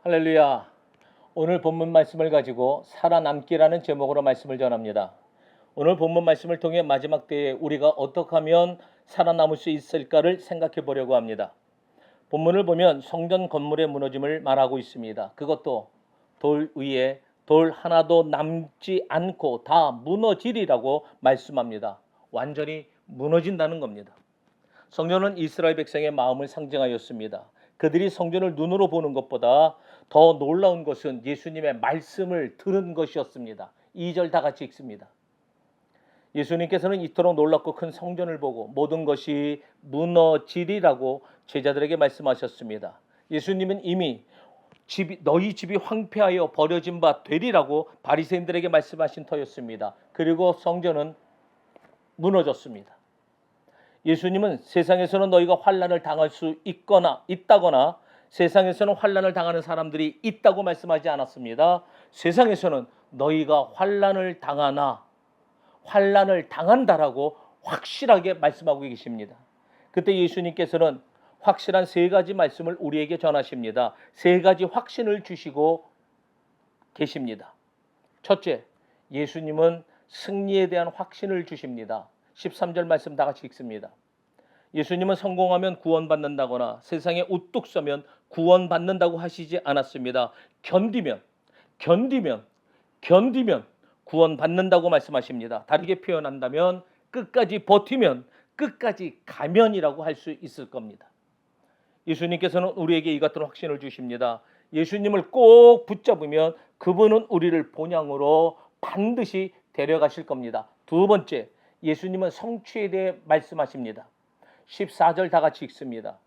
할렐루야. 오늘 본문 말씀을 가지고 살아남기라는 제목으로 말씀을 전합니다. 오늘 본문 말씀을 통해 마지막 때에 우리가 어떻게 하면 살아남을 수 있을까를 생각해 보려고 합니다. 본문을 보면 성전 건물의 무너짐을 말하고 있습니다. 그것도 돌 위에 돌 하나도 남지 않고 다 무너지리라고 말씀합니다. 완전히 무너진다는 겁니다. 성전은 이스라엘 백성의 마음을 상징하였습니다. 그들이 성전을 눈으로 보는 것보다 더 놀라운 것은 예수님의 말씀을 들은 것이었습니다. 2절 다 같이 읽습니다. 예수님께서는 이토록 놀랍고 큰 성전을 보고 모든 것이 무너지리라고 제자들에게 말씀하셨습니다. 예수님은 이미 너희 집이 황폐하여 버려진 바 되리라고 바리새인들에게 말씀하신 터였습니다. 그리고 성전은 무너졌습니다. 예수님은 세상에서는 너희가 환난을 당할 수 있다거나 세상에서는 환난을 당하는 사람들이 있다고 말씀하지 않았습니다. 세상에서는 너희가 환난을 당한다라고 확실하게 말씀하고 계십니다. 그때 예수님께서는 확실한 세 가지 말씀을 우리에게 전하십니다. 세 가지 확신을 주시고 계십니다. 첫째, 예수님은 승리에 대한 확신을 주십니다. 13절 말씀 다 같이 읽습니다. 예수님은 성공하면 구원받는다거나 세상에 우뚝 서면 구원받는다고 하시지 않았습니다. 견디면 구원받는다고 말씀하십니다. 다르게 표현한다면 끝까지 버티면 끝까지 가면이라고 할 수 있을 겁니다. 예수님께서는 우리에게 이 같은 확신을 주십니다. 예수님을 꼭 붙잡으면 그분은 우리를 본향으로 반드시 데려가실 겁니다. 두 번째, 예수님은 성취에 대해 말씀하십니다. 14절 다 같이 읽습니다.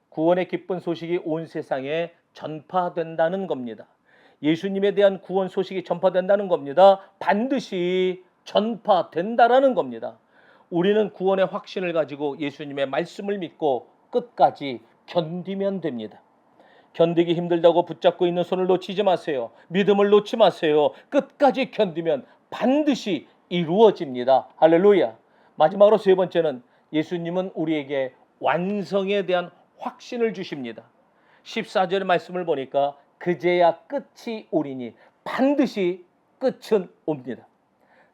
구원의 기쁜 소식이 온 세상에 전파된다는 겁니다. 예수님에 대한 구원 소식이 전파된다는 겁니다. 반드시 전파된다라는 겁니다. 우리는 구원의 확신을 가지고 예수님의 말씀을 믿고 끝까지 견디면 됩니다. 견디기 힘들다고 붙잡고 있는 손을 놓치지 마세요. 믿음을 놓지 마세요. 끝까지 견디면 반드시 이루어집니다. 할렐루야. 마지막으로 세 번째는 예수님은 우리에게 완성에 대한 확신을 주십니다. 14절의 말씀을 보니까 그제야 끝이 오리니 반드시 끝은 옵니다.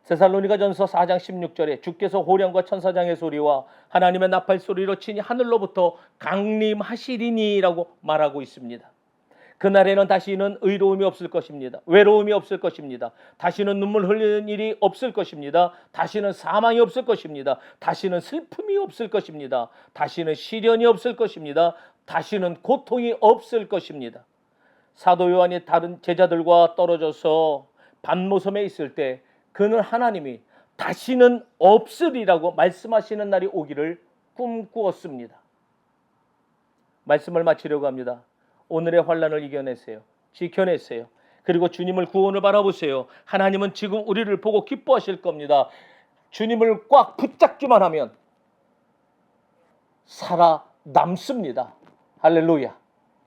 데살로니가전서 4장 16절에 주께서 호령과 천사장의 소리와 하나님의 나팔 소리로 친히 하늘로부터 강림하시리니라고 말하고 있습니다. 그날에는 다시는 의로움이 없을 것입니다. 외로움이 없을 것입니다. 다시는 눈물 흘리는 일이 없을 것입니다. 다시는 사망이 없을 것입니다. 다시는 슬픔이 없을 것입니다. 다시는 시련이 없을 것입니다. 다시는 고통이 없을 것입니다. 사도 요한이 다른 제자들과 떨어져서 반모섬에 있을 때 그는 하나님이 다시는 없으리라고 말씀하시는 날이 오기를 꿈꾸었습니다. 말씀을 마치려고 합니다. 오늘의 환난을 이겨내세요. 지켜내세요. 그리고 주님을 구원을 바라보세요. 하나님은 지금 우리를 보고 기뻐하실 겁니다. 주님을 꽉 붙잡기만 하면 살아남습니다. 할렐루야.